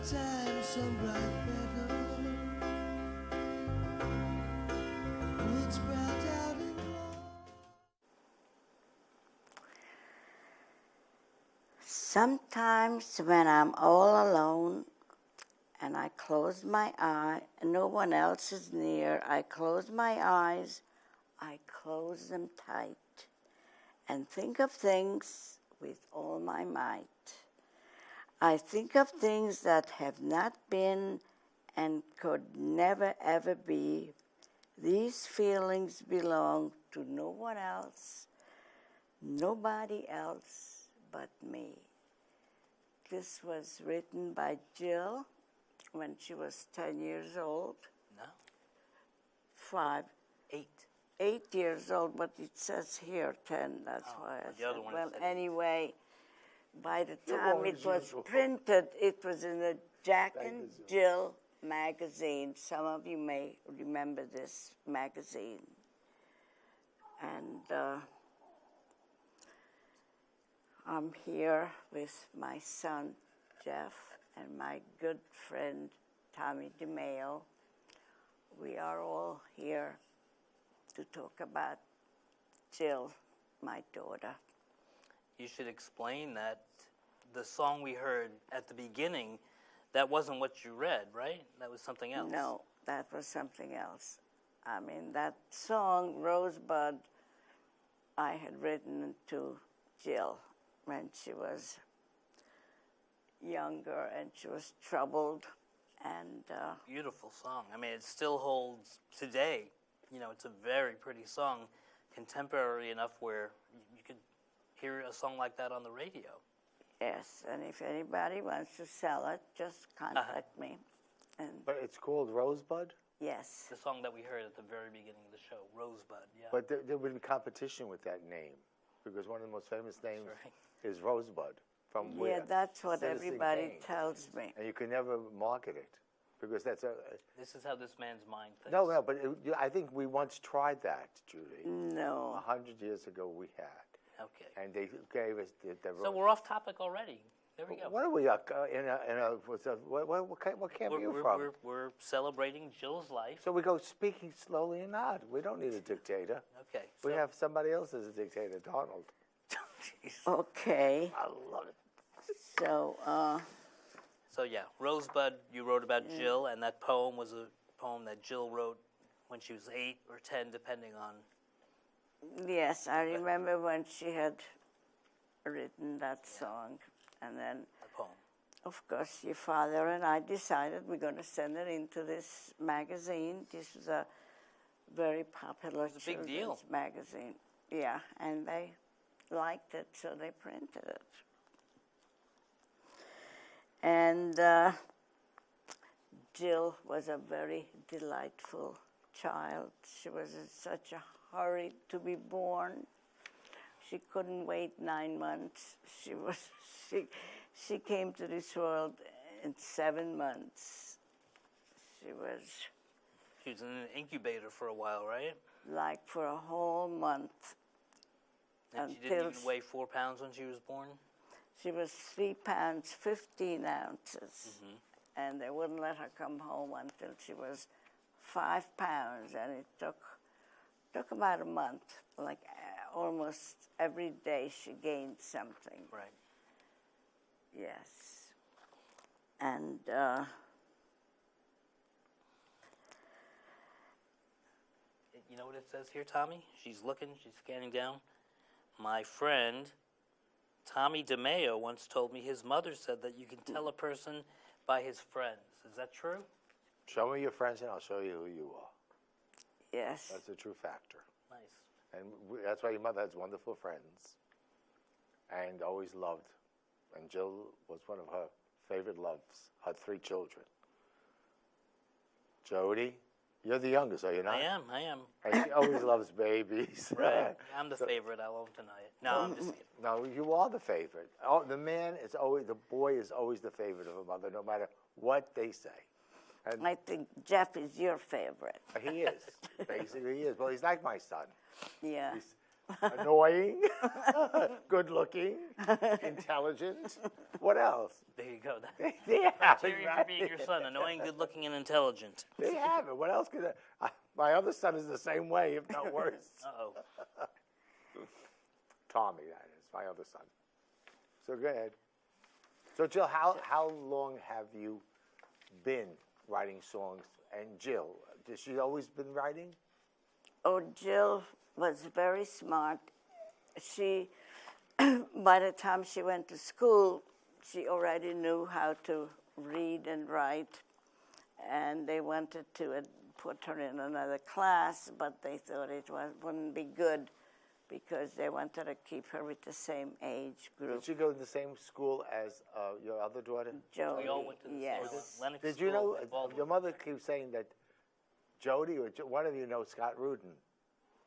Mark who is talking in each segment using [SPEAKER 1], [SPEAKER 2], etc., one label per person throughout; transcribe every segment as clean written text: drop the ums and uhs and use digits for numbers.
[SPEAKER 1] sometimes some bright meadow would sprout out in glory.
[SPEAKER 2] Sometimes when I'm all alone and I close my eye and no one else is near, I close my eyes, I close them tight and think of things with all my might. I think of things that have not been and could never ever be. These feelings belong to no one else, nobody else but me. This was written by Jill when she was 10 years old.
[SPEAKER 3] No.
[SPEAKER 2] 8 years old, but it says here 10, that's why I
[SPEAKER 3] the other
[SPEAKER 2] said.
[SPEAKER 3] one
[SPEAKER 2] Well,
[SPEAKER 3] said
[SPEAKER 2] anyway, by the
[SPEAKER 4] You're
[SPEAKER 2] time
[SPEAKER 4] wrong
[SPEAKER 2] it
[SPEAKER 4] as
[SPEAKER 2] was
[SPEAKER 4] usual.
[SPEAKER 2] printed, it was in the Jack
[SPEAKER 4] Thank
[SPEAKER 2] and
[SPEAKER 4] you, Jill.
[SPEAKER 2] Jill magazine. Some of you may remember this magazine. And I'm here with my son, Jeff, and my good friend, Tommy DeMaio. We are all here to talk about Jill, my daughter.
[SPEAKER 3] You should explain that the song we heard at the beginning, that wasn't what you read, right? That was something else.
[SPEAKER 2] No, that was something else. I mean, that song, Rosebud, I had written to Jill when she was younger and she was troubled. And
[SPEAKER 3] Beautiful song. I mean, it still holds today. You know, it's a very pretty song, contemporary enough where you could hear a song like that on the radio.
[SPEAKER 2] yes, and if anybody wants to sell it, just contact me. And
[SPEAKER 4] But it's called Rosebud?
[SPEAKER 2] yes,
[SPEAKER 3] The song that we heard at the very beginning of the show, Rosebud, yeah.
[SPEAKER 4] But there would be competition with that name because one of the most famous names
[SPEAKER 3] right.
[SPEAKER 4] is Rosebud. From
[SPEAKER 2] yeah,
[SPEAKER 4] where?
[SPEAKER 2] that's what
[SPEAKER 4] Citizen
[SPEAKER 2] everybody
[SPEAKER 4] Kane.
[SPEAKER 2] tells me.
[SPEAKER 4] And you can never market it because that's a.
[SPEAKER 3] This is how this man's mind thinks.
[SPEAKER 4] No, but I think we once tried that, Judy.
[SPEAKER 2] No.
[SPEAKER 4] 100 years ago we had.
[SPEAKER 3] Okay.
[SPEAKER 4] And they gave us the
[SPEAKER 3] So we're off topic already. There we go.
[SPEAKER 4] What are we in a what camp are you from?
[SPEAKER 3] We're celebrating Jill's life.
[SPEAKER 4] So we go speaking slowly and odd. We don't need a dictator.
[SPEAKER 3] Okay.
[SPEAKER 4] We
[SPEAKER 3] so-
[SPEAKER 4] have somebody else as a dictator, Donald.
[SPEAKER 3] Jeez.
[SPEAKER 2] Okay,
[SPEAKER 4] I love it.
[SPEAKER 2] so
[SPEAKER 3] So yeah, Rosebud, you wrote about Jill, and that poem was a poem that Jill wrote when she was 8 or 10, depending on.
[SPEAKER 2] yes, I remember when she had written that song. And then,
[SPEAKER 3] the poem.
[SPEAKER 2] of course, your father and I decided we're going to send it into this magazine. This was a very popular
[SPEAKER 3] It was a big deal.
[SPEAKER 2] children's magazine. Yeah, and they liked it, so they printed it. And Jill was a very delightful child. She was in such a hurry to be born. She couldn't wait 9 months. She came to this world in 7 months. She was
[SPEAKER 3] She was in an incubator for a while, right?
[SPEAKER 2] like for a whole month.
[SPEAKER 3] And she didn't even weigh 4 pounds when she was born?
[SPEAKER 2] She was 3 pounds 15 ounces, and they wouldn't let her come home until she was 5 pounds, and it took about a month. Like almost every day, she gained something.
[SPEAKER 3] Right.
[SPEAKER 2] Yes, and
[SPEAKER 3] You know what it says here, Tommy? She's looking, she's scanning down. My friend, Tommy DeMaio, once told me his mother said that you can tell a person by his friends. Is that true?
[SPEAKER 4] Show me your friends and I'll show you who you are.
[SPEAKER 2] yes,
[SPEAKER 4] That's a true factor.
[SPEAKER 3] Nice.
[SPEAKER 4] And that's why your mother has wonderful friends and always loved. And Jill was one of her favorite loves, her 3 children. Jody, you're the youngest, are you not?
[SPEAKER 3] I am.
[SPEAKER 4] And she always loves babies.
[SPEAKER 3] Right. I'm the favorite, I won't deny it. No, I'm just kidding.
[SPEAKER 4] No, you are the favorite. Oh, the boy is always the favorite of a mother, no matter what they say. And
[SPEAKER 2] I think Jeff is your favorite.
[SPEAKER 4] he is. Basically, he is. Well, he's like my son.
[SPEAKER 2] Yeah,
[SPEAKER 4] Annoying, good looking, intelligent. What else?
[SPEAKER 3] There you go.
[SPEAKER 4] They have it,
[SPEAKER 3] Criteria for
[SPEAKER 4] right?
[SPEAKER 3] being your son: annoying, good-looking, and intelligent.
[SPEAKER 4] They have it. What else could my other son is the same way, if not worse.
[SPEAKER 3] Uh-oh.
[SPEAKER 4] Tommy, that is, my other son. So go ahead. So Jill, how long have you been writing songs? And Jill, has she always been writing?
[SPEAKER 2] Oh, Jill was very smart. She, by the time she went to school, she already knew how to read and write. And they wanted to put her in another class, but they thought wouldn't be good because they wanted to keep her with the same age group.
[SPEAKER 4] Did she go to the same school as your other daughter?
[SPEAKER 2] Jody,
[SPEAKER 3] We all went to the
[SPEAKER 2] yes.
[SPEAKER 3] same Lennox
[SPEAKER 4] Did you
[SPEAKER 3] School
[SPEAKER 4] know,
[SPEAKER 3] in Baldwin.
[SPEAKER 4] your mother keeps saying that Jody, or one of you know Scott Rudin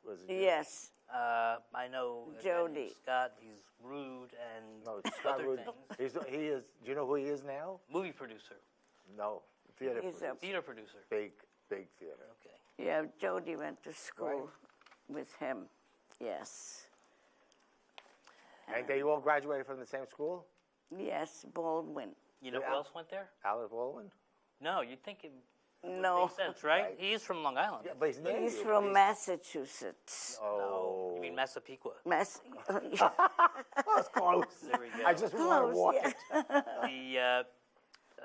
[SPEAKER 4] was a Jew.
[SPEAKER 2] Yes,
[SPEAKER 3] I know a guy named
[SPEAKER 2] Jody.
[SPEAKER 3] Scott. He's rude and
[SPEAKER 4] No, it's Scott
[SPEAKER 3] other
[SPEAKER 4] Rudin.
[SPEAKER 3] things.
[SPEAKER 4] He is, do you know who he is now?
[SPEAKER 3] Movie producer,
[SPEAKER 4] No, theater
[SPEAKER 2] He's
[SPEAKER 4] producer.
[SPEAKER 3] theater producer.
[SPEAKER 4] Big theater.
[SPEAKER 3] Okay.
[SPEAKER 2] yeah, Jody went to school
[SPEAKER 4] Right.
[SPEAKER 2] with him, yes.
[SPEAKER 4] And they all graduated from the same school?
[SPEAKER 2] Yes, Baldwin.
[SPEAKER 3] You know
[SPEAKER 4] Yeah.
[SPEAKER 3] who else went there?
[SPEAKER 4] Alec Baldwin?
[SPEAKER 3] No, you'd think it would
[SPEAKER 2] No,
[SPEAKER 3] make sense, right?
[SPEAKER 4] Right.
[SPEAKER 3] He is from Long Island.
[SPEAKER 4] Yeah, but he's native.
[SPEAKER 2] he's from Massachusetts.
[SPEAKER 4] Oh.
[SPEAKER 3] No, you mean Massapequa?
[SPEAKER 4] That's close.
[SPEAKER 3] There we go.
[SPEAKER 4] I just want to
[SPEAKER 2] Close,
[SPEAKER 4] walk
[SPEAKER 2] yeah.
[SPEAKER 4] it.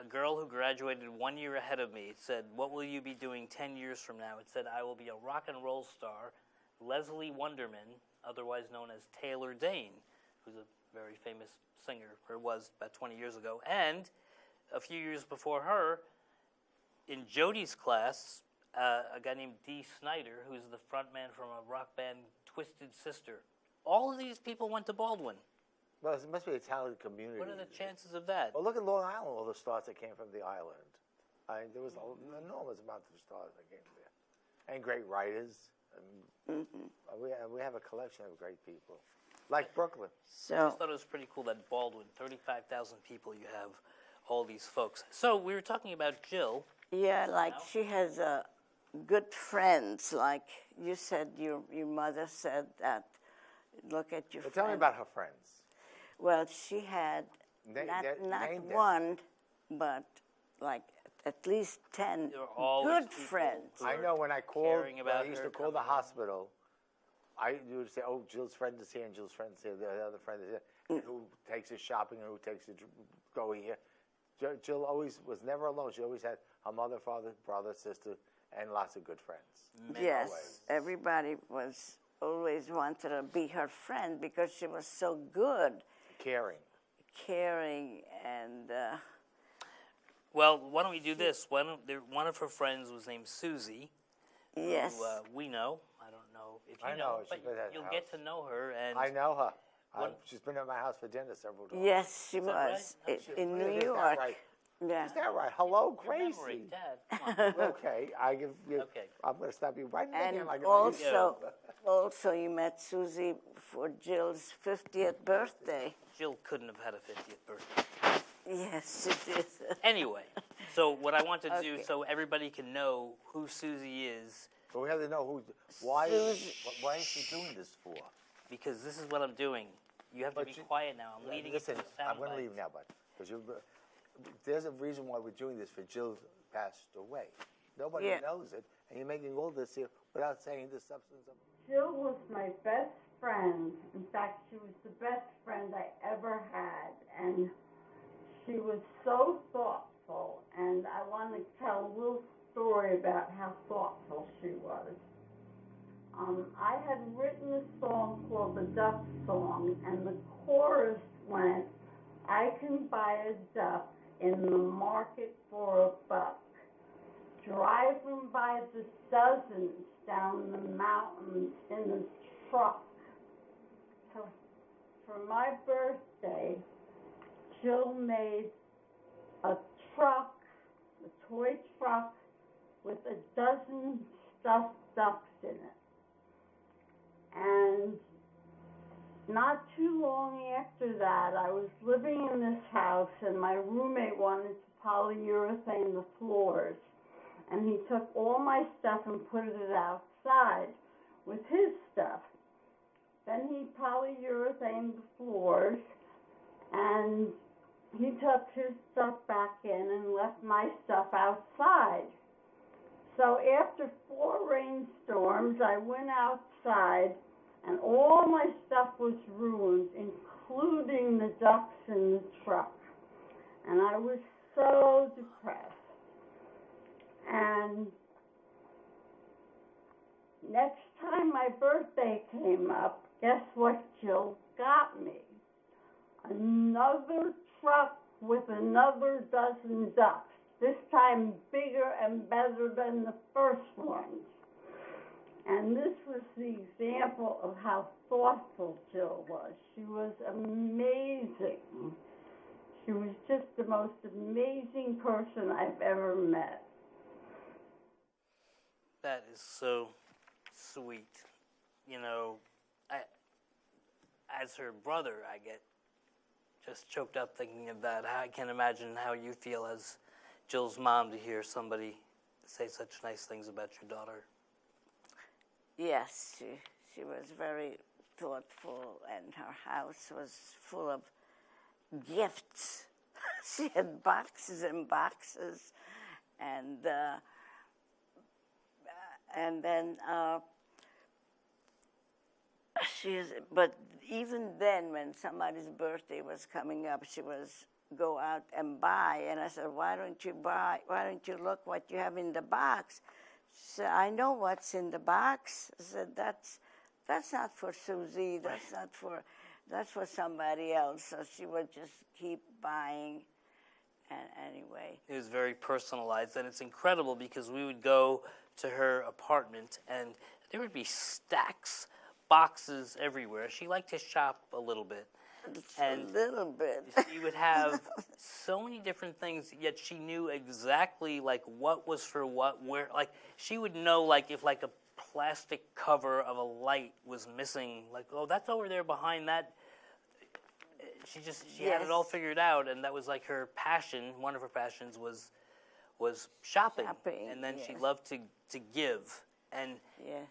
[SPEAKER 3] A girl who graduated 1 year ahead of me said, "What will you be doing 10 years from now?" It said, "I will be a rock and roll star, Leslie Wonderman, otherwise known as Taylor Dane, who's a very famous singer, or was about 20 years ago. And a few years before her, in Judys' class, a guy named Dee Snider, who's the front man from a rock band, Twisted Sister. All of these people went to Baldwin.
[SPEAKER 4] Well, it must be a talented community.
[SPEAKER 3] What are the chances of that?
[SPEAKER 4] Well, look at Long Island, all the stars that came from the island. There was an enormous amount of stars that came there. And great writers. And we have a collection of great people. Like Brooklyn.
[SPEAKER 3] I
[SPEAKER 2] So,
[SPEAKER 3] just thought it was pretty cool that Baldwin, 35,000 people, you have all these folks. So we were talking about Jill.
[SPEAKER 2] yeah, like she has good friends. Like you said, your mother said that. Look at your
[SPEAKER 4] Well,
[SPEAKER 2] friends.
[SPEAKER 4] tell me about her friends.
[SPEAKER 2] Well, she had not
[SPEAKER 4] name them.
[SPEAKER 2] one, but like at least 10
[SPEAKER 3] There are always
[SPEAKER 2] good
[SPEAKER 3] people
[SPEAKER 2] friends.
[SPEAKER 3] who
[SPEAKER 4] I
[SPEAKER 3] are
[SPEAKER 4] know when I called,
[SPEAKER 3] caring
[SPEAKER 4] when
[SPEAKER 3] about
[SPEAKER 4] I used
[SPEAKER 3] her,
[SPEAKER 4] to call the
[SPEAKER 3] coming in.
[SPEAKER 4] hospital, you would say, "Oh, Jill's friend is here, and Jill's friend is here. The other friend is here." And who takes her shopping and who takes her go here? Jill always was never alone. She always had her mother, father, brother, sister, and lots of good friends.
[SPEAKER 2] Yes,
[SPEAKER 4] Always.
[SPEAKER 2] everybody was always wanted to be her friend because she was so good,
[SPEAKER 4] Caring.
[SPEAKER 2] caring, and
[SPEAKER 3] Well, why don't we do this? One of her friends was named Susie,
[SPEAKER 2] yes,
[SPEAKER 3] who we know. I don't know if you
[SPEAKER 4] I know,
[SPEAKER 3] but
[SPEAKER 4] she's been at the
[SPEAKER 3] you'll get
[SPEAKER 4] house.
[SPEAKER 3] to know her. And
[SPEAKER 4] I know her.
[SPEAKER 3] What-
[SPEAKER 4] She's been at my house for dinner several times.
[SPEAKER 2] yes, she
[SPEAKER 3] that right?
[SPEAKER 2] was
[SPEAKER 3] Oh,
[SPEAKER 2] in
[SPEAKER 4] Is
[SPEAKER 2] New
[SPEAKER 4] that
[SPEAKER 2] York.
[SPEAKER 4] right?
[SPEAKER 2] Yeah.
[SPEAKER 4] Is that right? Hello,
[SPEAKER 3] Your memory,
[SPEAKER 4] Gracie.
[SPEAKER 3] Dad. Come on.
[SPEAKER 4] Okay, I give you.
[SPEAKER 3] Okay.
[SPEAKER 4] I'm going to stop you right in the
[SPEAKER 2] And
[SPEAKER 4] hand like
[SPEAKER 2] also you met Susie for Jill's 50th birthday.
[SPEAKER 3] Jill couldn't have had a 50th birthday.
[SPEAKER 2] Yes, she did.
[SPEAKER 3] Anyway, so what I want to do,
[SPEAKER 2] Okay.
[SPEAKER 3] so everybody can know who Susie is,
[SPEAKER 4] But we have to know why is she doing this for?
[SPEAKER 3] because this is what I'm doing. You have to
[SPEAKER 4] But
[SPEAKER 3] be
[SPEAKER 4] you-
[SPEAKER 3] quiet now. I'm leading
[SPEAKER 4] Listen,
[SPEAKER 3] it to the
[SPEAKER 4] I'm
[SPEAKER 3] sound
[SPEAKER 4] going to
[SPEAKER 3] bites.
[SPEAKER 4] leave now, but because there's a reason why we're doing this for Jill passed away. Nobody
[SPEAKER 2] Yeah.
[SPEAKER 4] knows it, and you're making all this here without saying the substance of it.
[SPEAKER 5] Jill was my best friend. In fact, she was the best friend I ever had. And she was so thoughtful. And I want to tell a little story about how thoughtful she was. I had written a song called the Duck Song, and the chorus went, "I can buy a duck in the market for $1. Drive them by the dozens down the mountains in a truck." So for my birthday, Jill made a truck, a toy truck, with a dozen stuffed ducks in it. And not too long after that, I was living in this house, and my roommate wanted to polyurethane the floors. And he took all my stuff and put it outside with his stuff. Then he polyurethaned the floors, and he took his stuff back in and left my stuff outside. So after 4 rainstorms, I went outside, and all my stuff was ruined, including the ducks in the truck. And I was so depressed. And next time my birthday came up, guess what Jill got me? Another truck with another dozen ducks, this time bigger and better than the first ones. And this was the example of how thoughtful Jill was. She was amazing. She was just the most amazing person I've ever met.
[SPEAKER 3] That is so sweet. You know, as her brother, I get just choked up thinking of that. I can imagine how you feel as Jill's mom to hear somebody say such nice things about your daughter.
[SPEAKER 2] Yes, she was very thoughtful, and her house was full of gifts. She had boxes and boxes, and then but even then, when somebody's birthday was coming up, she was go out and buy. And I said, why don't you look what you have in the box? She said, I know what's in the box. I said, that's not for Susie. That's for somebody else. So she would just keep buying. And anyway,
[SPEAKER 3] it was very personalized, and it's incredible because we would go to her apartment, and there would be stacks, boxes everywhere. She liked to shop a little bit.
[SPEAKER 2] And a little bit.
[SPEAKER 3] She would have so many different things, yet she knew exactly like what was for what, where. Like she would know like if like a plastic cover of a light was missing, like, oh, that's over there behind that. She had it all figured out, and that was like her passion. One of her passions was shopping. And then she loved to give. And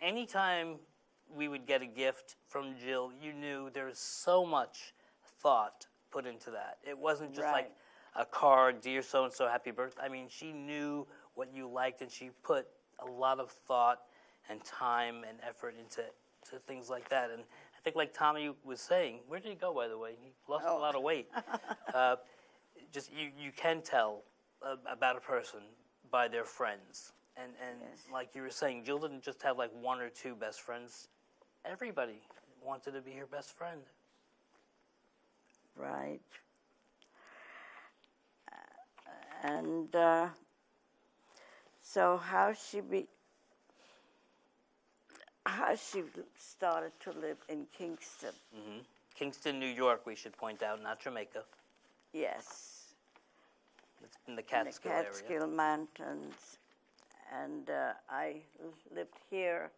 [SPEAKER 3] anytime we would get a gift from Jill, you knew there was so much thought put into that. It wasn't just like a card, dear so-and-so, happy birthday. I mean, she knew what you liked, and she put a lot of thought and time and effort into things like that. And I think like Tommy was saying, where did he go, by the way? He lost a lot of weight. Just you can tell about a person by their friends. And like you were saying, Jill didn't just have like 1 or 2 best friends. Everybody wanted to be her best friend.
[SPEAKER 2] Right. And so how she started to live in Kingston.
[SPEAKER 3] Mm-hmm. Kingston, New York, we should point out, not Jamaica.
[SPEAKER 2] Yes.
[SPEAKER 3] It's in the Catskill area.
[SPEAKER 2] The Catskill Mountains. And I lived here,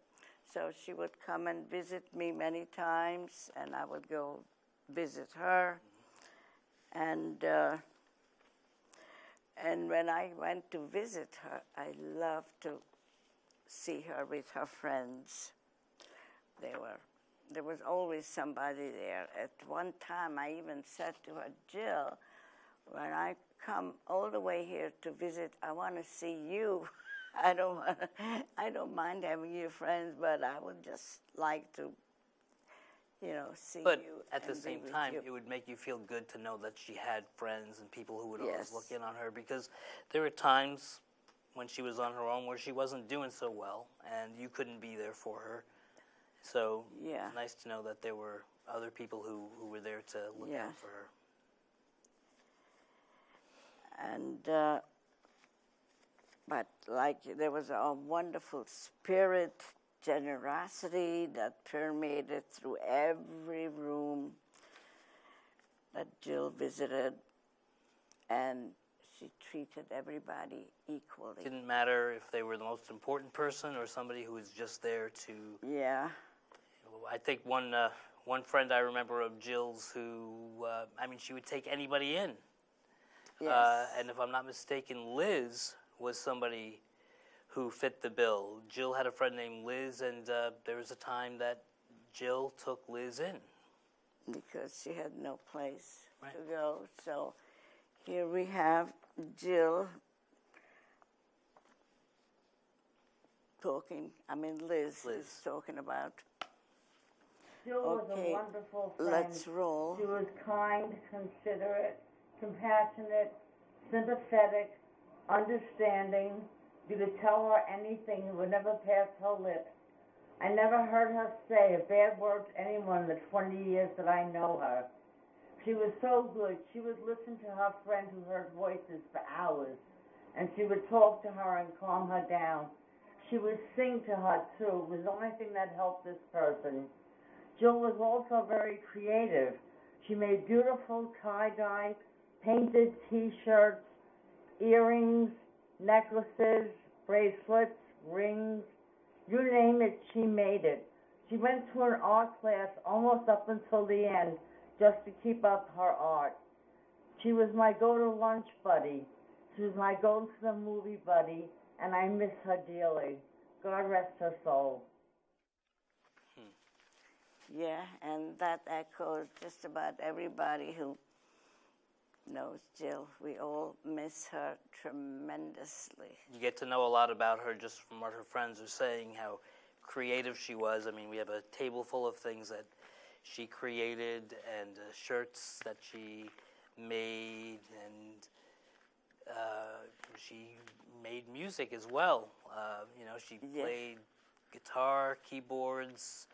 [SPEAKER 2] so she would come and visit me many times, and I would go visit her. Mm-hmm. And when I went to visit her, I loved to see her with her friends. There was always somebody there. At one time, I even said to her, Jill, when I come all the way here to visit, I want to see you. I don't mind having your friends, but I would just like to, see you.
[SPEAKER 3] But at the same time, it would make you feel good to know that she had friends and people who would always look in on her, because there were times when she was on her own where she wasn't doing so well, and you couldn't be there for her. So it's nice to know that there were other people who were there to look out for her.
[SPEAKER 2] And but like there was a wonderful spirit, generosity that permeated through every room that Jill visited, and she treated everybody equally.
[SPEAKER 3] It didn't matter if they were the most important person or somebody who was just there to...
[SPEAKER 2] Yeah.
[SPEAKER 3] I think one friend I remember of Jill's who, she would take anybody in.
[SPEAKER 2] Yes.
[SPEAKER 3] And if I'm not mistaken, Liz was somebody who fit the bill. Jill had a friend named Liz, and there was a time that Jill took Liz in.
[SPEAKER 2] because she had no place
[SPEAKER 3] Right.
[SPEAKER 2] to go. So here we have Jill Liz is talking about.
[SPEAKER 5] Jill was
[SPEAKER 2] Okay,
[SPEAKER 5] a wonderful friend.
[SPEAKER 2] let's roll.
[SPEAKER 5] She was kind, considerate, compassionate, sympathetic, understanding. You could tell her anything, it would never pass her lips. I never heard her say a bad word to anyone in the 20 years that I know her. She was so good. She would listen to her friend who heard voices for hours, and she would talk to her and calm her down. She would sing to her, too. It was the only thing that helped this person. Jill was also very creative. She made beautiful tie-dye, painted T-shirts, earrings, necklaces, bracelets, rings. You name it, she made it. She went to an art class almost up until the end just to keep up her art. She was my go-to-lunch buddy. She was my go-to-the-movie buddy, and I miss her dearly. God rest her soul.
[SPEAKER 2] Yeah, and that echoes just about everybody who knows Jill. We all miss her tremendously.
[SPEAKER 3] You get to know a lot about her just from what her friends are saying, how creative she was. I mean, we have a table full of things that she created and shirts that she made, and she made music as well. She
[SPEAKER 2] Yes.
[SPEAKER 3] played guitar, keyboards.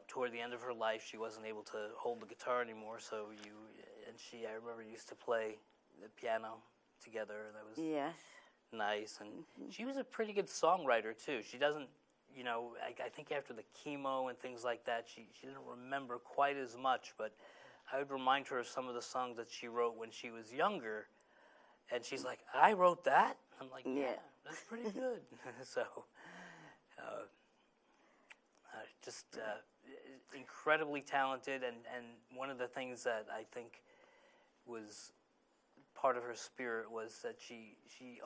[SPEAKER 3] Toward the end of her life, she wasn't able to hold the guitar anymore, so I remember used to play the piano together, and that was
[SPEAKER 2] Yes.
[SPEAKER 3] nice. And she was a pretty good songwriter too. She doesn't, I think after the chemo and things like that, she didn't remember quite as much, but I would remind her of some of the songs that she wrote when she was younger, and she's like, I wrote that? I'm like, yeah, that's pretty good. So, just incredibly talented, and one of the things that I think was part of her spirit was that she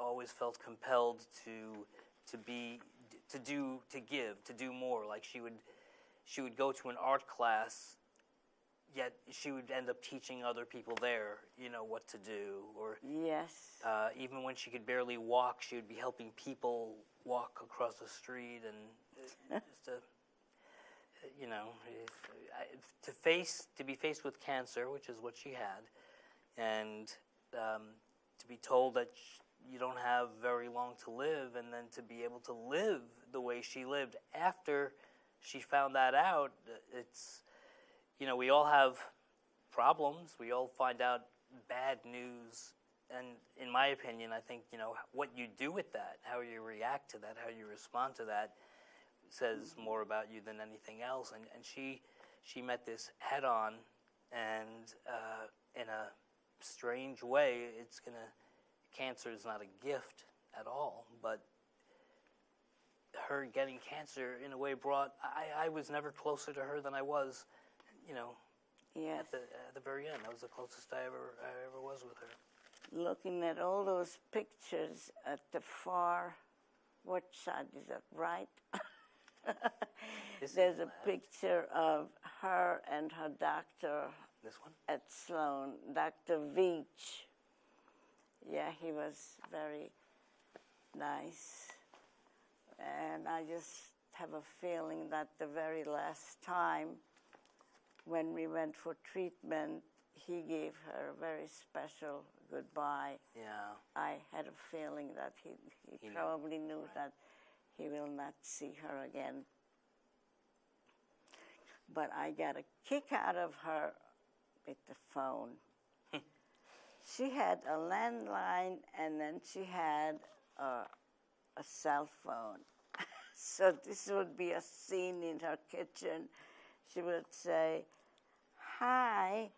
[SPEAKER 3] always felt compelled to give, to do more. Like she would go to an art class, yet she would end up teaching other people there, what to do. Or
[SPEAKER 2] Yes.
[SPEAKER 3] even when she could barely walk, she would be helping people walk across the street, and just to be faced with cancer, which is what she had, and to be told that you don't have very long to live, and then to be able to live the way she lived after she found that out. It's, we all have problems. We all find out bad news, and in my opinion, I think, what you do with that, how you react to that, how you respond to that, says more about you than anything else. And she met this head on, and in a strange way, cancer is not a gift at all, but her getting cancer in a way I was never closer to her than I was,
[SPEAKER 2] Yes.
[SPEAKER 3] at the very end. That was the closest I ever was with her.
[SPEAKER 2] Looking at all those pictures at the far, what side is that, right? There's a picture of her and her doctor
[SPEAKER 3] This one?
[SPEAKER 2] at Sloan, Dr. Veach. Yeah, he was very nice. And I just have a feeling that the very last time when we went for treatment, he gave her a very special goodbye.
[SPEAKER 3] Yeah.
[SPEAKER 2] I had a feeling that he probably knew that he will not see her again. But I got a kick out of her with the phone. She had a landline, and then she had a cell phone. So this would be a scene in her kitchen. She would say, hi,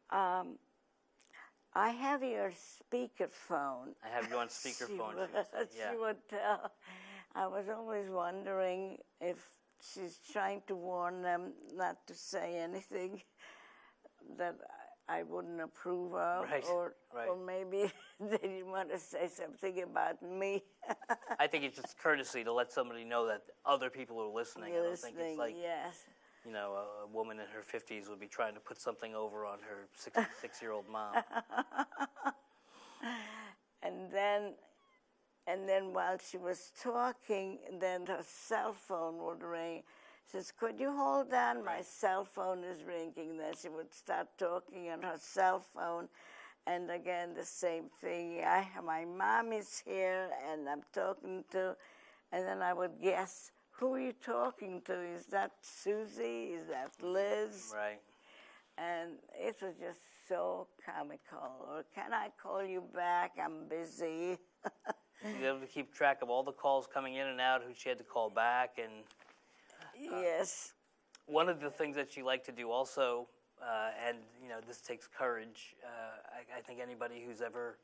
[SPEAKER 2] I have your speakerphone.
[SPEAKER 3] I have you on speakerphone.
[SPEAKER 2] She would tell. I was always wondering if she's trying to warn them not to say anything that I wouldn't approve of,
[SPEAKER 3] Right,
[SPEAKER 2] or
[SPEAKER 3] right.
[SPEAKER 2] or maybe they didn't want to say something about me.
[SPEAKER 3] I think it's just courtesy to let somebody know that other people are listening. I don't think it's like,
[SPEAKER 2] Yes.
[SPEAKER 3] you know, a woman in her 50s would be trying to put something over on her 66-year-old mom.
[SPEAKER 2] And then while she was talking, then her cell phone would ring. She says, "Could you hold on? My cell phone is ringing." Then she would start talking on her cell phone. And again, the same thing. My mom is here, and I'm talking to, and then I would guess, who are you talking to? Is that Susie? Is that Liz?
[SPEAKER 3] Right.
[SPEAKER 2] And it was just so comical. Or can I call you back? I'm busy.
[SPEAKER 3] You have to keep track of all the calls coming in and out, who she had to call back. And
[SPEAKER 2] Yes.
[SPEAKER 3] one of the things that she liked to do also, and, you know, this takes courage, I think anybody who's ever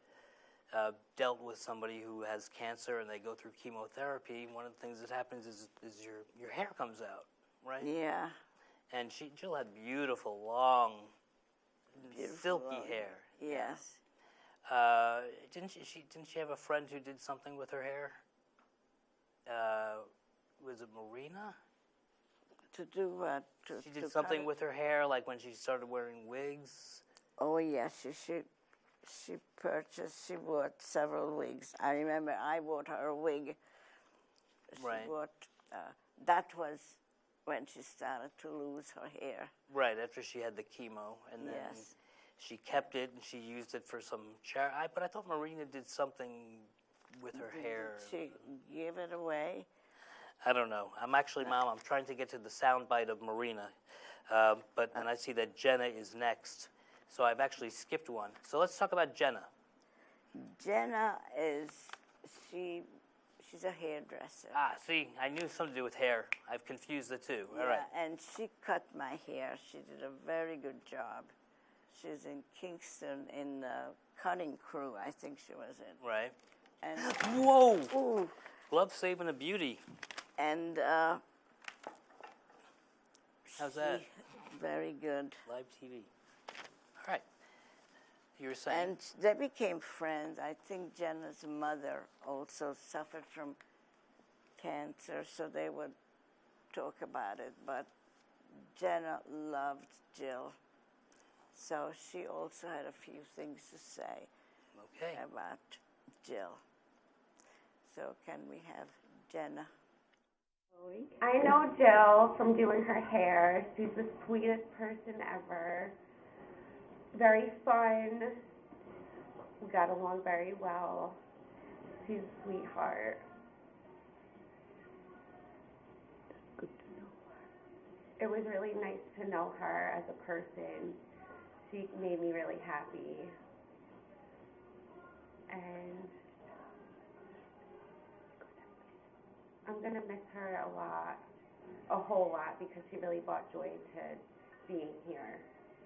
[SPEAKER 3] dealt with somebody who has cancer and they go through chemotherapy, one of the things that happens is your hair comes out, right?
[SPEAKER 2] Yeah.
[SPEAKER 3] And Jill had beautiful, long, silky
[SPEAKER 2] long-
[SPEAKER 3] hair.
[SPEAKER 2] Yes.
[SPEAKER 3] Didn't she have a friend who did something with her hair? Was it Marina?
[SPEAKER 2] To do what?
[SPEAKER 3] She did something with her hair, like when she started wearing wigs.
[SPEAKER 2] Oh yes, she purchased. She bought several wigs. I remember I bought her a wig. She
[SPEAKER 3] Right.
[SPEAKER 2] bought. That was when she started to lose her hair.
[SPEAKER 3] Right, after she had the chemo, and then
[SPEAKER 2] Yes.
[SPEAKER 3] she kept it and she used it for some but I thought Marina did something with her hair.
[SPEAKER 2] She gave it away.
[SPEAKER 3] I don't know. Mom, I'm trying to get to the sound bite of Marina, but then I see that Jenna is next, so I've actually skipped one. So let's talk about Jenna.
[SPEAKER 2] Jenna she's a hairdresser.
[SPEAKER 3] Ah, see, I knew something to do with hair. I've confused the two. All right.
[SPEAKER 2] And she cut my hair. She did a very good job. She's in Kingston in the cutting crew, I think she was in.
[SPEAKER 3] Right.
[SPEAKER 2] And
[SPEAKER 3] Whoa!
[SPEAKER 2] ooh,
[SPEAKER 3] Glove saving a beauty.
[SPEAKER 2] and
[SPEAKER 3] How's that?
[SPEAKER 2] very good.
[SPEAKER 3] Live TV. All right. You were saying?
[SPEAKER 2] And they became friends. I think Jenna's mother also suffered from cancer, so they would talk about it. But Jenna loved Jill, so she also had a few things to say
[SPEAKER 3] Okay.
[SPEAKER 2] about Jill. So can we have Jenna?
[SPEAKER 6] I know Jill from doing her hair. She's the sweetest person ever. Very fun. We got along very well. She's a sweetheart.
[SPEAKER 2] Good to know her.
[SPEAKER 6] It was really nice to know her as a person. She made me really happy. And I'm going to miss her a whole lot, because she really brought joy to being here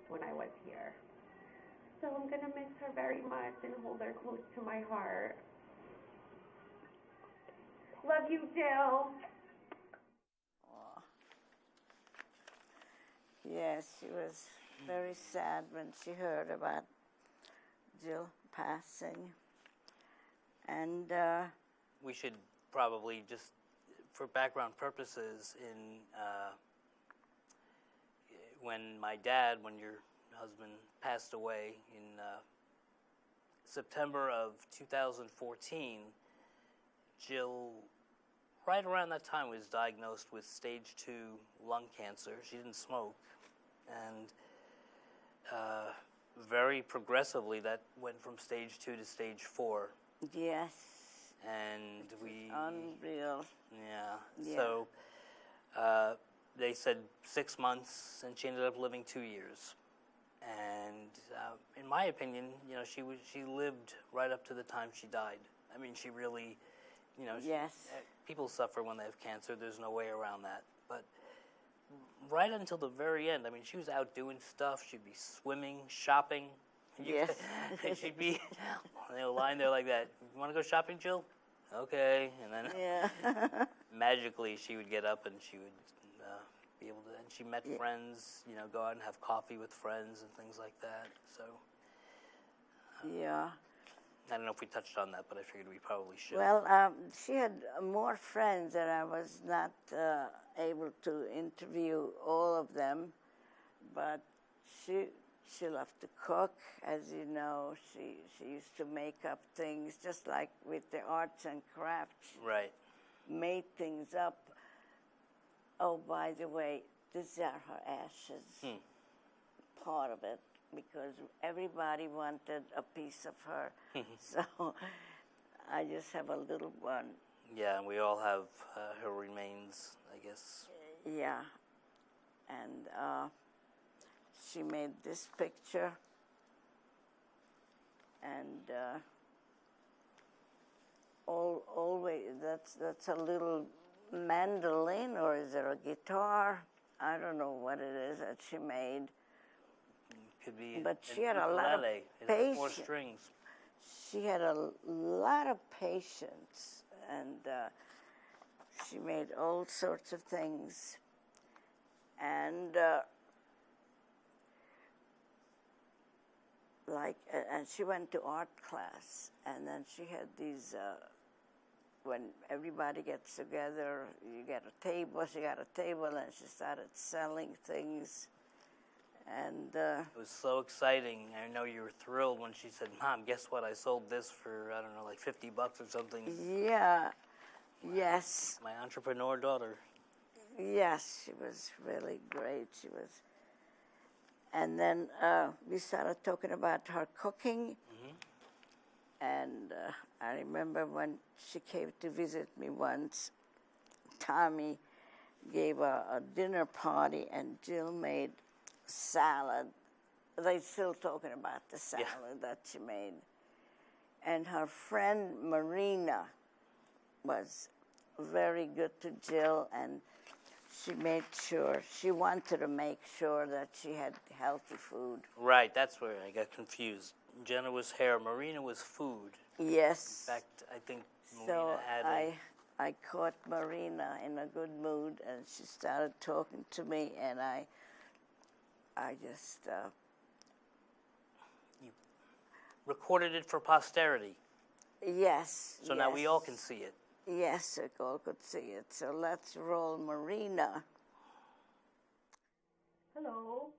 [SPEAKER 6] when I was here. So I'm going to miss her very much and hold her close to my heart. Love you, Jill.
[SPEAKER 2] Aw. Yes, she was very sad when she heard about Jill passing. And
[SPEAKER 3] We should probably just, for background purposes, when your husband passed away in September of 2014, Jill, right around that time, was diagnosed with stage 2 lung cancer. She didn't smoke, and very progressively that went from stage 2 to stage 4.
[SPEAKER 2] yes,
[SPEAKER 3] And we
[SPEAKER 2] unreal.
[SPEAKER 3] Yeah.
[SPEAKER 2] Yeah.
[SPEAKER 3] So they said 6 months, and she ended up living 2 years. And in my opinion, you know, she lived right up to the time she died. I mean, she really, you know,
[SPEAKER 2] Yes.
[SPEAKER 3] people suffer when they have cancer. There's no way around that. But right until the very end, I mean, she was out doing stuff. She'd be swimming, shopping.
[SPEAKER 2] Yes.
[SPEAKER 3] She'd be, lying there like that. You want to go shopping, Jill? Okay. And then
[SPEAKER 2] Yeah.
[SPEAKER 3] magically she would get up and she would be able to. And she met friends, you know, go out and have coffee with friends and things like that. So
[SPEAKER 2] Yeah.
[SPEAKER 3] I don't know if we touched on that, but I figured we probably should.
[SPEAKER 2] Well, she had more friends, and I was not able to interview all of them. But she loved to cook, as you know. She used to make up things, just like with the arts and crafts.
[SPEAKER 3] Right.
[SPEAKER 2] Made things up. Oh, by the way, these are her ashes. Part of it, because everybody wanted a piece of her. So I just have a little one.
[SPEAKER 3] Yeah, and we all have her remains, I guess.
[SPEAKER 2] Yeah. And she made this picture. And always, that's a little mandolin, or is it a guitar? I don't know what it is that she made.
[SPEAKER 3] Could be.
[SPEAKER 2] But she had a lot of patience.
[SPEAKER 3] 4 strings.
[SPEAKER 2] She had a lot of patience, and she made all sorts of things. And and she went to art class, and then she had these. When everybody gets together, you get a table. She got a table, and she started selling things. And
[SPEAKER 3] it was so exciting. I know you were thrilled when she said, "Mom, guess what? I sold this for, I don't know, like $50 or something."
[SPEAKER 2] Yeah. Yes.
[SPEAKER 3] My entrepreneur daughter.
[SPEAKER 2] Yes, she was really great. She was. And then we started talking about her cooking. And I remember when she came to visit me once, Tommy gave a dinner party, and Jill made salad. They're still talking about the salad that she made. And her friend Marina was very good to Jill, and she wanted to make sure that she had healthy food.
[SPEAKER 3] Right, that's where I got confused. Jenna was hair, Marina was food.
[SPEAKER 2] Yes.
[SPEAKER 3] In fact, I think Marina had
[SPEAKER 2] I caught Marina in a good mood, and she started talking to me, and I just...
[SPEAKER 3] You recorded it for posterity.
[SPEAKER 2] Yes.
[SPEAKER 3] So now we all can see it.
[SPEAKER 2] Yes, we all could see it. So let's roll Marina.
[SPEAKER 5] Hello.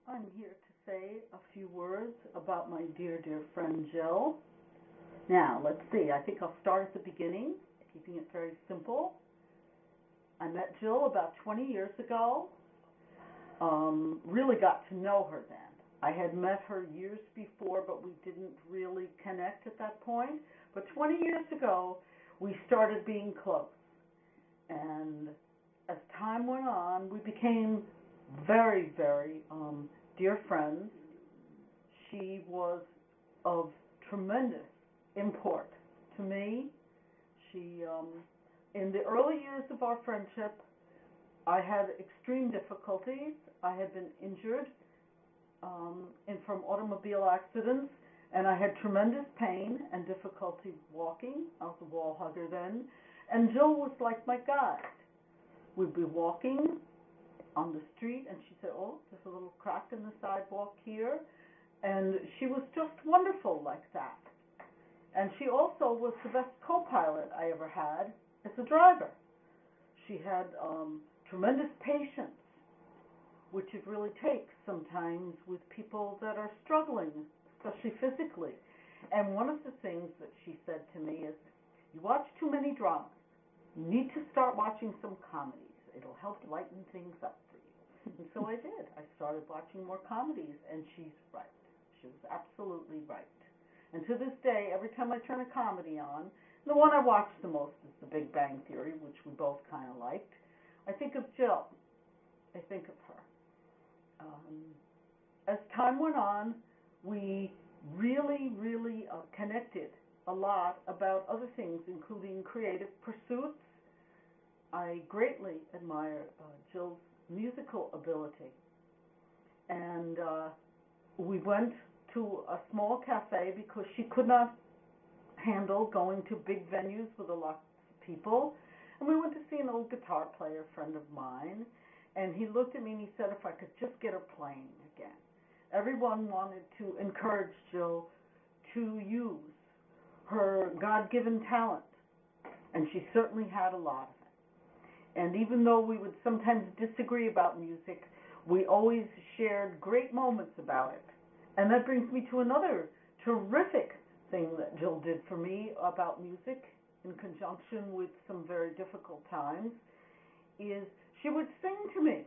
[SPEAKER 5] I'm here to say a few words about my dear, dear friend Jill. Now, let's see. I think I'll start at the beginning, keeping it very simple. I met Jill about 20 years ago. Really got to know her then. I had met her years before, but we didn't really connect at that point. But 20 years ago, we started being close. And as time went on, we became very, very dear friends. She was of tremendous import to me. She, in the early years of our friendship, I had extreme difficulties. I had been injured from automobile accidents, and I had tremendous pain and difficulty walking. I was a wall hugger then. And Jill was like my guide. We'd be walking on the street, and she said, "Oh, there's a little crack in the sidewalk here." And she was just wonderful like that. And she also was the best co-pilot I ever had as a driver. She had tremendous patience, which it really takes sometimes with people that are struggling, especially physically. And one of the things that she said to me is, "You watch too many dramas. You need to start watching some comedies. It'll help lighten things up for you." And so I did. I started watching more comedies, and she's right. She was absolutely right. And to this day, every time I turn a comedy on, the one I watch the most is The Big Bang Theory, which we both kind of liked, I think of Jill. I think of her. As time went on, we really, really connected a lot about other things, including creative pursuits. I greatly admire Jill's musical ability. And we went to a small cafe because she could not handle going to big venues with a lot of people. And we went to see an old guitar player friend of mine. And he looked at me and he said if I could just get her playing again. Everyone wanted to encourage Jill to use her God-given talent, and she certainly had a lot of it. And even though we would sometimes disagree about music, we always shared great moments about it. And that brings me to another terrific thing that Jill did for me about music in conjunction with some very difficult times, is she would sing to me,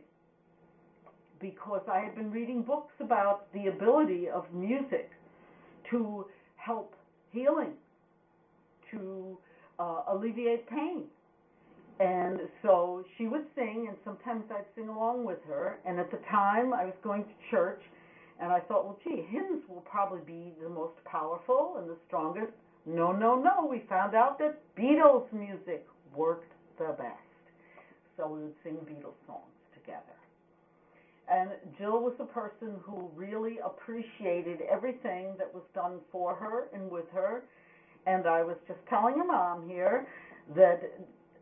[SPEAKER 5] because I had been reading books about the ability of music to help healing, to alleviate pain. And so she would sing, and sometimes I'd sing along with her. And at the time, I was going to church, and I thought, well, gee, hymns will probably be the most powerful and the strongest. No, no, no. We found out that Beatles music worked the best. So we would sing Beatles songs together. And Jill was a person who really appreciated everything that was done for her and with her. And I was just telling your mom here that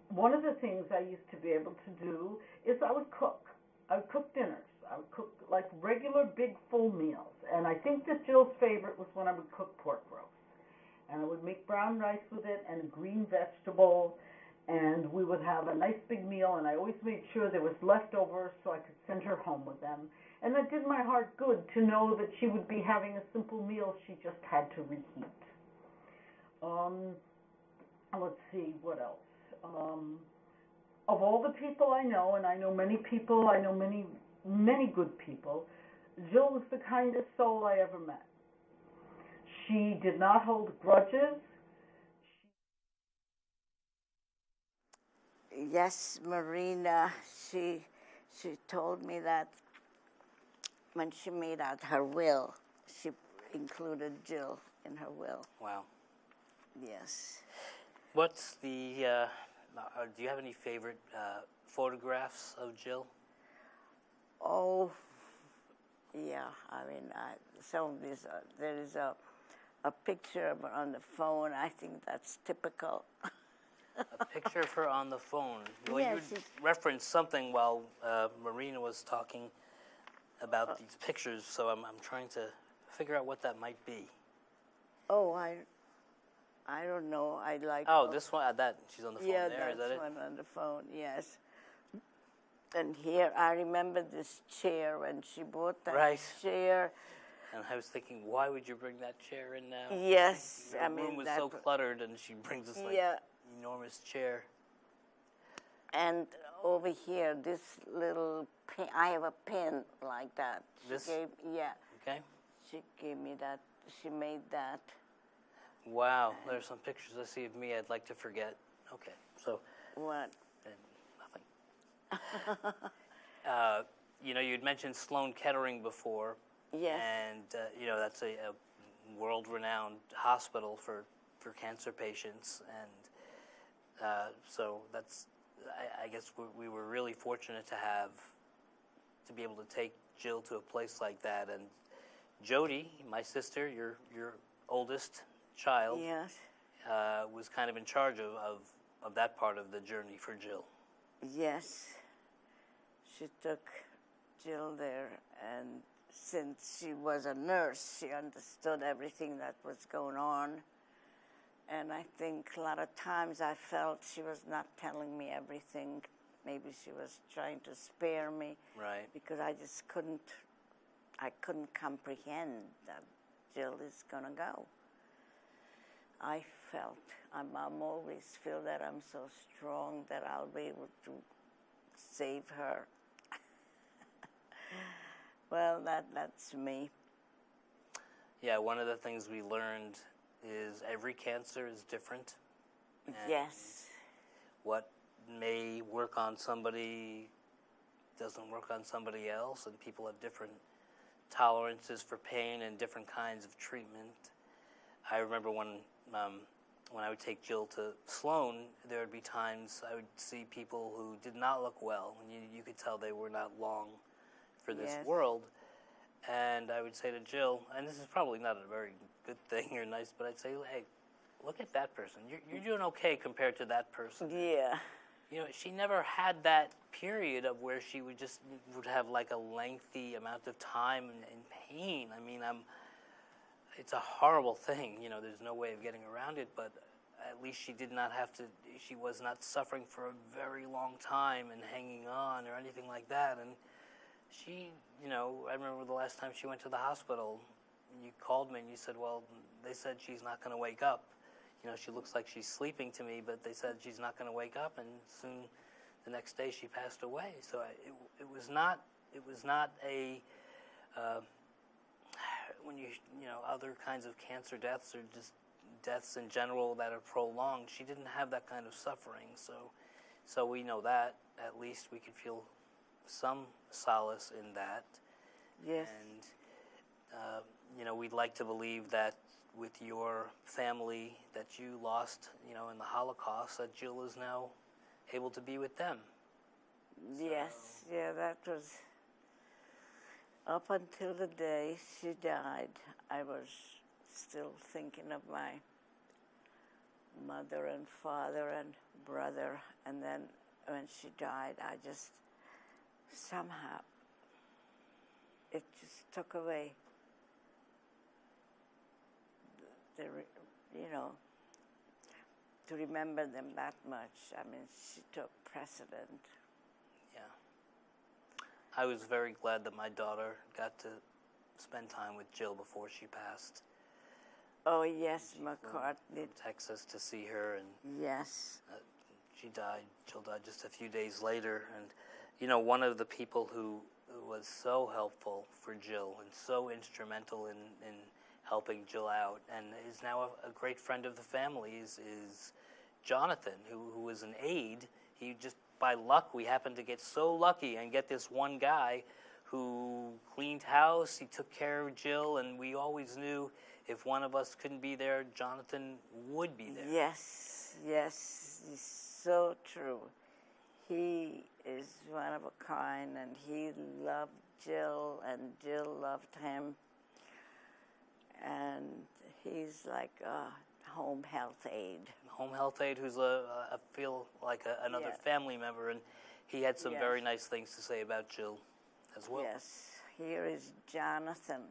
[SPEAKER 5] one of the things I used to be able to do is I would cook. I would cook dinners. I would cook like regular big full meals. And I think that Jill's favorite was when I would cook pork roast. And I would make brown rice with it and a green vegetable. And we would have a nice big meal, and I always made sure there was leftovers so I could send her home with them. And that did my heart good to know that she would be having a simple meal she just had to reheat. Let's see, what else? Of all the people I know, and I know many people, I know many, many good people, Jill was the kindest soul I ever met. She did not hold grudges.
[SPEAKER 2] Yes, Marina, she told me that when she made out her will, she included Jill in her will.
[SPEAKER 3] Wow.
[SPEAKER 2] Yes.
[SPEAKER 3] What's the, do you have any favorite photographs of Jill?
[SPEAKER 2] Oh, yeah. I mean, some of these, there is a picture of her on the phone. I think that's typical.
[SPEAKER 3] A picture of her on the phone. Well,
[SPEAKER 2] Yes,
[SPEAKER 3] you referenced something while Marina was talking about these pictures, so I'm trying to figure out what that might be.
[SPEAKER 2] Oh, I don't know. I like.
[SPEAKER 3] Oh, this one, that she's on the phone
[SPEAKER 2] yeah,
[SPEAKER 3] there. Is that
[SPEAKER 2] that's
[SPEAKER 3] it?
[SPEAKER 2] one on the phone. Yes. And here, I remember this chair when she bought that
[SPEAKER 3] Right.
[SPEAKER 2] chair.
[SPEAKER 3] And I was thinking, why would you bring that chair in now?
[SPEAKER 2] Yes,
[SPEAKER 3] Her
[SPEAKER 2] I mean
[SPEAKER 3] room was
[SPEAKER 2] that.
[SPEAKER 3] so cluttered, and she brings this
[SPEAKER 2] Yeah.
[SPEAKER 3] enormous chair.
[SPEAKER 2] And over here, this little pin, I have a pin like that.
[SPEAKER 3] This?
[SPEAKER 2] Yeah,
[SPEAKER 3] Okay.
[SPEAKER 2] she gave me that. She made that.
[SPEAKER 3] Wow, there's some pictures I see of me I'd like to forget. Okay, so
[SPEAKER 2] What?
[SPEAKER 3] nothing. You'd mentioned Sloan Kettering before.
[SPEAKER 2] Yes.
[SPEAKER 3] And, that's a world-renowned hospital for cancer patients. And so that's, I guess we were really fortunate to be able to take Jill to a place like that. And Jody, my sister, your oldest child,
[SPEAKER 2] Yes.
[SPEAKER 3] was kind of in charge of that part of the journey for Jill.
[SPEAKER 2] Yes. She took Jill there, and since she was a nurse, she understood everything that was going on. And I think a lot of times I felt she was not telling me everything. Maybe she was trying to spare me.
[SPEAKER 3] Right.
[SPEAKER 2] Because I just couldn't comprehend that Jill is going to go. I felt, I'm always feel that I'm so strong that I'll be able to save her. Well, that's me.
[SPEAKER 3] Yeah, one of the things we learned is every cancer is different. And
[SPEAKER 2] Yes.
[SPEAKER 3] what may work on somebody doesn't work on somebody else, and people have different tolerances for pain and different kinds of treatment. I remember when I would take Jill to Sloan, there would be times I would see people who did not look well, and you could tell they were not long for this
[SPEAKER 2] Yes.
[SPEAKER 3] world. And I would say to Jill, and this is probably not a very good thing or nice, but I'd say, hey, look at that person. You're doing okay compared to that person.
[SPEAKER 2] Yeah.
[SPEAKER 3] you know, she never had that period of where she would have like a lengthy amount of time and pain. I mean, it's a horrible thing, you know, there's no way of getting around it, but at least she did not have to, she was not suffering for a very long time and hanging on or anything like that. And she, you know, I remember the last time she went to the hospital, you called me and you said, well, they said she's not going to wake up. You know, she looks like she's sleeping to me, but they said she's not going to wake up, and soon the next day she passed away. So it was not a, when you know, other kinds of cancer deaths or just deaths in general that are prolonged, she didn't have that kind of suffering. So we know that, at least we can feel some solace in that.
[SPEAKER 2] Yes.
[SPEAKER 3] And, you know, we'd like to believe that with your family that you lost, you know, in the Holocaust, that Jill is now able to be with them.
[SPEAKER 2] Yes, yeah, that was up until the day she died. I was still thinking of my mother and father and brother, and then when she died, I just somehow, it just took away the, you know, to remember them that much. I mean, she took precedent.
[SPEAKER 3] Yeah. I was very glad that my daughter got to spend time with Jill before she passed.
[SPEAKER 2] Oh, yes, McCartney.
[SPEAKER 3] Texas to see her, and
[SPEAKER 2] Yes.
[SPEAKER 3] Jill died just a few days later. And, you know, one of the people who was so helpful for Jill and so instrumental in helping Jill out, and is now a great friend of the family, is Jonathan, who was an aide. He just, by luck, we happened to get so lucky and get this one guy who cleaned house, he took care of Jill, and we always knew if one of us couldn't be there, Jonathan would be there.
[SPEAKER 2] Yes, yes, it's so true. He is one of a kind, and he loved Jill, and Jill loved him. And he's like a home health aide.
[SPEAKER 3] Home health aide who's I feel like another family member, and he had some very nice things to say about Jill as well.
[SPEAKER 2] Yes, here is Jonathan.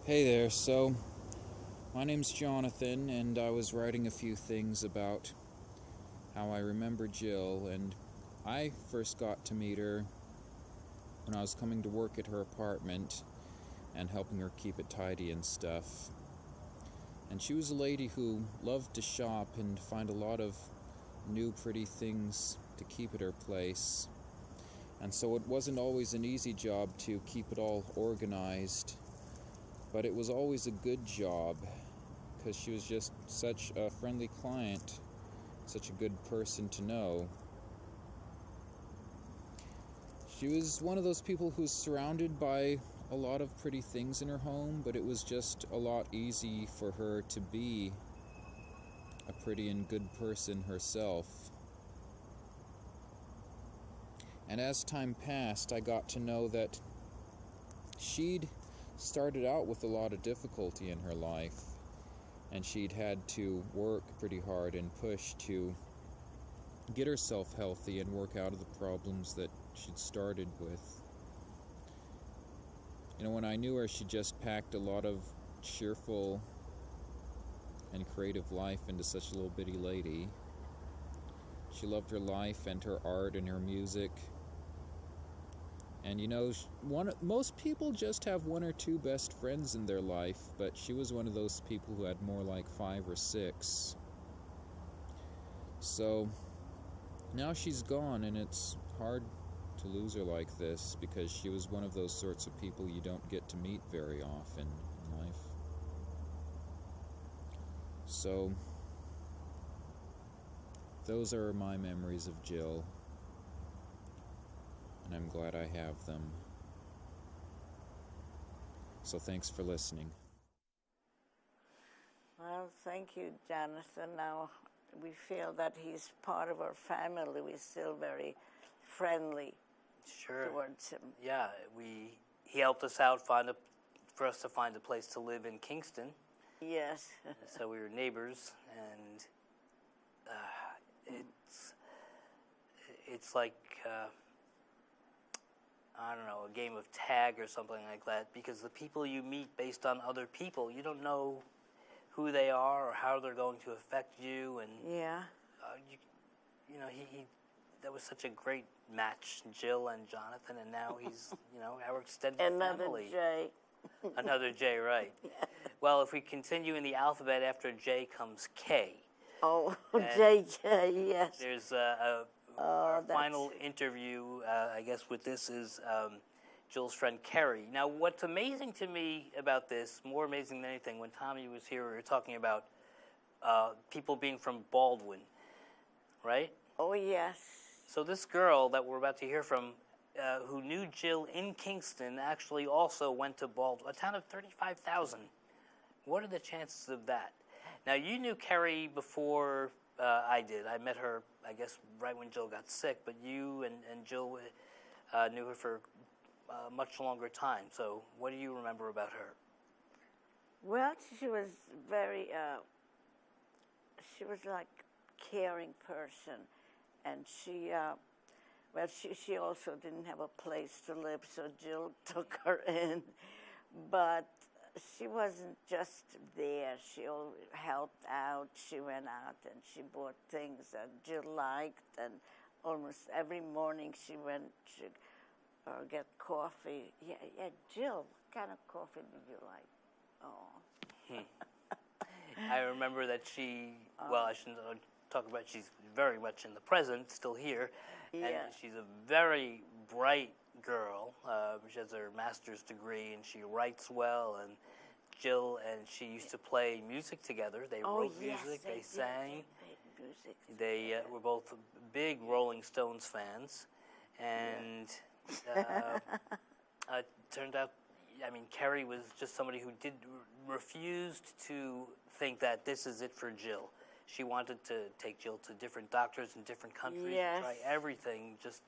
[SPEAKER 7] Hey there, so my name's Jonathan, and I was writing a few things about how I remember Jill, and I first got to meet her when I was coming to work at her apartment and helping her keep it tidy and stuff. And she was a lady who loved to shop and find a lot of new pretty things to keep at her place. And so it wasn't always an easy job to keep it all organized, but it was always a good job because she was just such a friendly client, such a good person to know. She was one of those people who's surrounded by a lot of pretty things in her home, but it was just a lot easy for her to be a pretty and good person herself. And as time passed, I got to know that she'd started out with a lot of difficulty in her life, and she'd had to work pretty hard and push to get herself healthy and work out of the problems that she'd started with. You know, when I knew her, she just packed a lot of cheerful and creative life into such a little bitty lady. She loved her life and her art and her music. And you know, most people just have one or two best friends in their life, but she was one of those people who had more like 5 or 6. So now she's gone, and it's hard to lose her like this because she was one of those sorts of people you don't get to meet very often in life. So those are my memories of Jill, and I'm glad I have them. So thanks for listening.
[SPEAKER 2] Well, thank you, Jonathan. Now we feel that he's part of our family. We're still very friendly towards him.
[SPEAKER 3] Yeah, he helped us out for us to find a place to live in Kingston.
[SPEAKER 2] Yes.
[SPEAKER 3] So we were neighbors, and it's like I don't know, a game of tag or something like that, because the people you meet based on other people, you don't know who they are or how they're going to affect you, and
[SPEAKER 2] Yeah.
[SPEAKER 3] you know, he that was such a great match, Jill and Jonathan, and now he's, you know, our extended
[SPEAKER 2] Another
[SPEAKER 3] family.
[SPEAKER 2] J.
[SPEAKER 3] Another J, right. Well, if we continue in the alphabet, after J comes K.
[SPEAKER 2] Oh,
[SPEAKER 3] And
[SPEAKER 2] JJ, yes.
[SPEAKER 3] There's
[SPEAKER 2] Oh, that's...
[SPEAKER 3] final interview, I guess, with this is Jill's friend Kerry. Now, what's amazing to me about this, more amazing than anything, when Tommy was here, we were talking about people being from Baldwin, right?
[SPEAKER 2] Oh, yes.
[SPEAKER 3] So this girl that we're about to hear from, who knew Jill in Kingston, actually also went to Baldwin, a town of 35,000. What are the chances of that? Now, you knew Kerry before I did. I met her, I guess, right when Jill got sick, but you and Jill knew her for a much longer time. So what do you remember about her?
[SPEAKER 2] Well, she was very, she was like caring person. And she, well, she also didn't have a place to live, so Jill took her in. But she wasn't just there. She helped out. She went out and she bought things that Jill liked. And almost every morning she went to get coffee. Yeah, Jill, what kind of coffee did you like? Oh.
[SPEAKER 3] I remember that she, well, I shouldn't talk about, she's very much in the present, still here.
[SPEAKER 2] Yeah.
[SPEAKER 3] And she's a very bright girl. She has her master's degree and she writes well. And Jill and she used to play music together. They wrote music, they sang. They were both big Rolling Stones fans. And it turned out, I mean, Kerry was just somebody who refused to think that this is it for Jill. She wanted to take Jill to different doctors in different countries, and try everything, just,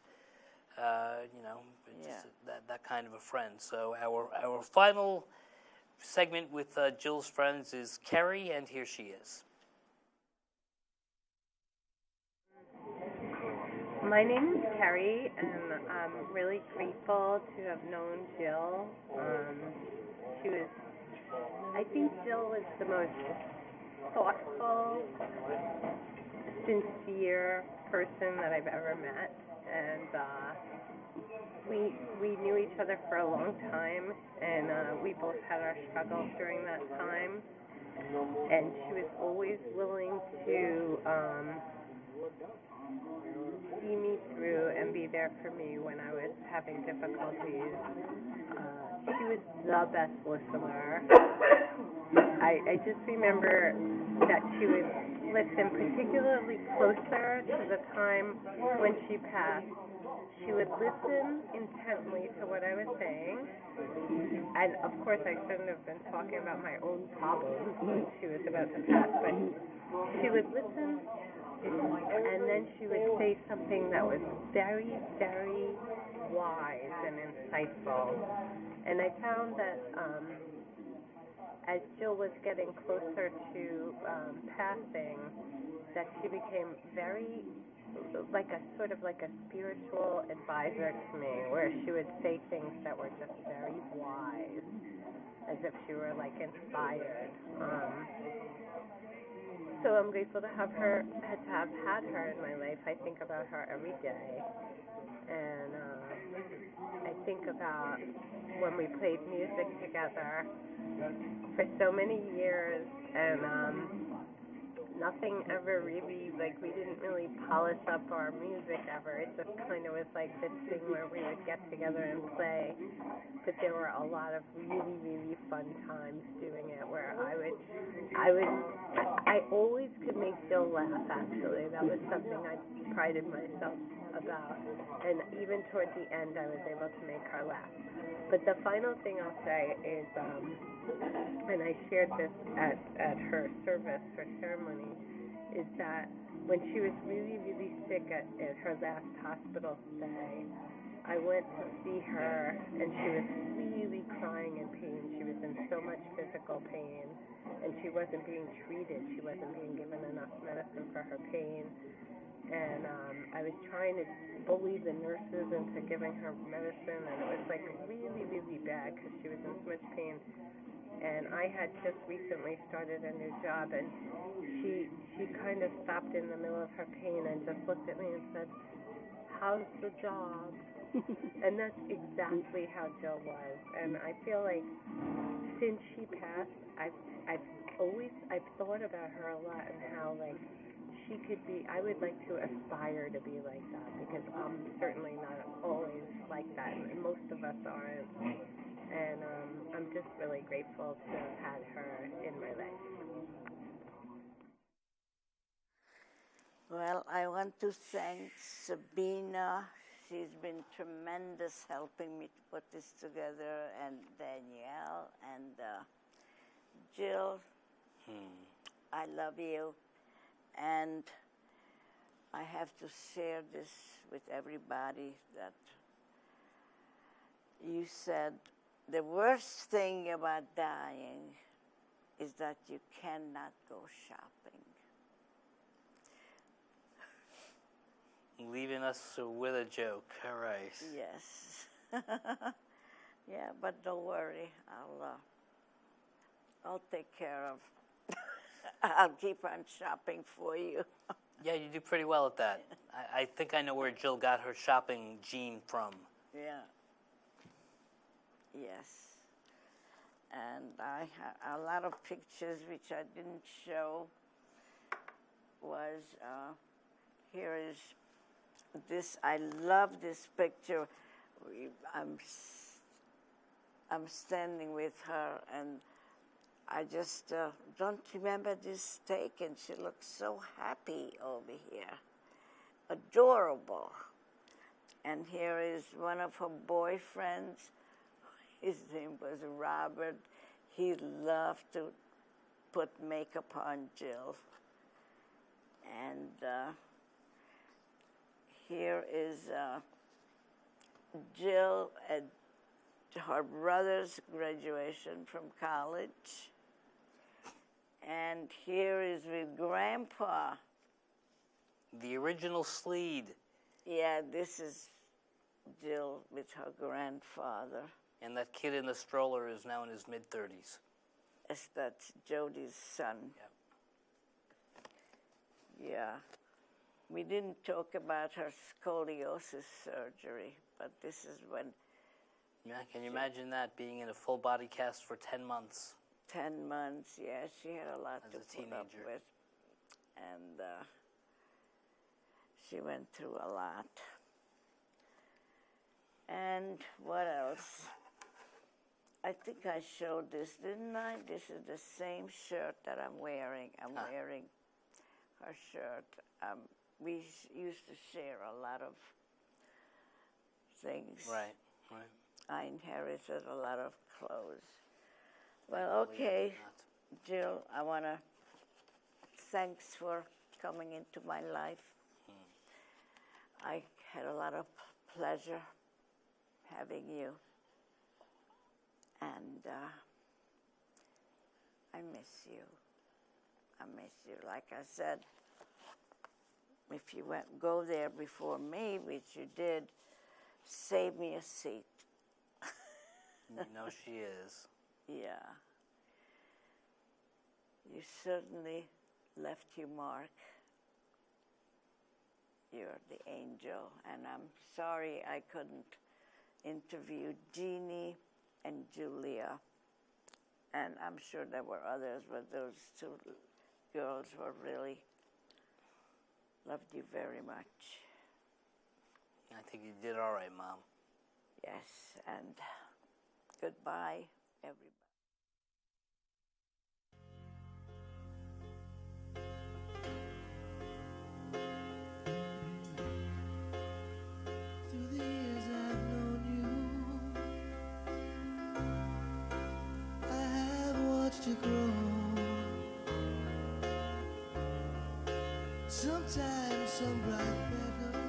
[SPEAKER 3] you know, just that kind of a friend. So our final segment with Jill's friends is Kerry, and here she is.
[SPEAKER 6] My name is Kerry, and I'm really grateful to have known Jill. I think Jill was the most thoughtful, sincere person that I've ever met, and we knew each other for a long time, and we both had our struggles during that time, and she was always willing to see me through and be there for me when I was having difficulties. She was the best listener. I just remember that she would listen particularly closer to the time when she passed. She would listen intently to what I was saying. And of course I shouldn't have been talking about my own problems when she was about to pass, but she would listen, and then she would say something that was very, very wise and insightful. And I found that as Jill was getting closer to passing, that she became very, like a sort of like a spiritual advisor to me, where she would say things that were just very wise, as if she were like inspired. So I'm grateful to have had her in my life. I think about her every day, and I think about when we played music together for so many years, and nothing ever really, like, we didn't really polish up our music ever. It just kind of was like this thing where we would get together and play, but there were a lot of really, really fun times doing it, where I always could make Jill laugh, actually. That was something I prided myself about, and even toward the end I was able to make her laugh. But the final thing I'll say is, and I shared this at her service, her ceremony, is that when she was really, really sick at her last hospital stay, I went to see her, and she was really crying in pain. She was in so much physical pain, and she wasn't being treated. She wasn't being given enough medicine for her pain. and I was trying to bully the nurses into giving her medicine, and it was like really, really bad because she was in so much pain. And I had just recently started a new job, and she kind of stopped in the middle of her pain and just looked at me and said, "How's the job?" And that's exactly how Jill was. And I feel like since she passed, I've thought about her a lot and how like she could be. I would like to aspire to be like that because I'm certainly not always like that, and most of us aren't. And I'm just really grateful to have had her in my life.
[SPEAKER 2] Well, I want to thank Sabina. She's been tremendous helping me to put this together, and Danielle and Jill. I love you, and I have to share this with everybody that you said the worst thing about dying is that you cannot go shopping.
[SPEAKER 3] Leaving us with a joke. All right.
[SPEAKER 2] Yes. Yeah, but don't worry. I'll take care of. I'll keep on shopping for you.
[SPEAKER 3] Yeah, you do pretty well at that. I think I know where Jill got her shopping gene from.
[SPEAKER 2] Yeah. Yes. And I have a lot of pictures which I didn't show. Was here is this. I love this picture. I'm standing with her, and I just don't remember this take, and she looks so happy over here. Adorable. And here is one of her boyfriends. His name was Robert. He loved to put makeup on Jill. And here is Jill at her brother's graduation from college. And here is with Grandpa.
[SPEAKER 3] The original Sleed.
[SPEAKER 2] Yeah, this is Jill with her grandfather.
[SPEAKER 3] And that kid in the stroller is now in his mid-30s.
[SPEAKER 2] Yes, that's Judys' son.
[SPEAKER 3] Yep.
[SPEAKER 2] Yeah. We didn't talk about her scoliosis surgery, but this is when...
[SPEAKER 3] Yeah, can you imagine that, being in a full body cast for 10 months?
[SPEAKER 2] 10 months, yeah, she had a lot
[SPEAKER 3] As
[SPEAKER 2] to
[SPEAKER 3] a
[SPEAKER 2] put up
[SPEAKER 3] teenager.
[SPEAKER 2] with. And she went through a lot. And what else? I think I showed this, didn't I? This is the same shirt that I'm wearing. I'm wearing her shirt. We used to share a lot of things.
[SPEAKER 3] Right.
[SPEAKER 2] I inherited a lot of clothes. Well,
[SPEAKER 3] Thankfully, I
[SPEAKER 2] okay,
[SPEAKER 3] did not.
[SPEAKER 2] Jill, I want to thanks for coming into my life. I had a lot of pleasure having you. And I miss you. I miss you. Like I said, if you go there before me, which you did, save me a seat.
[SPEAKER 3] You know she is.
[SPEAKER 2] Yeah. You certainly left your mark. You're the angel, and I'm sorry I couldn't interview Jeannie and Julia. And I'm sure there were others, but those two girls were really loved you very much.
[SPEAKER 3] I think you did all right, Mom.
[SPEAKER 2] Yes, and goodbye, everybody.
[SPEAKER 1] Through the years I've known you, I have watched you grow. Sometimes some bright, better.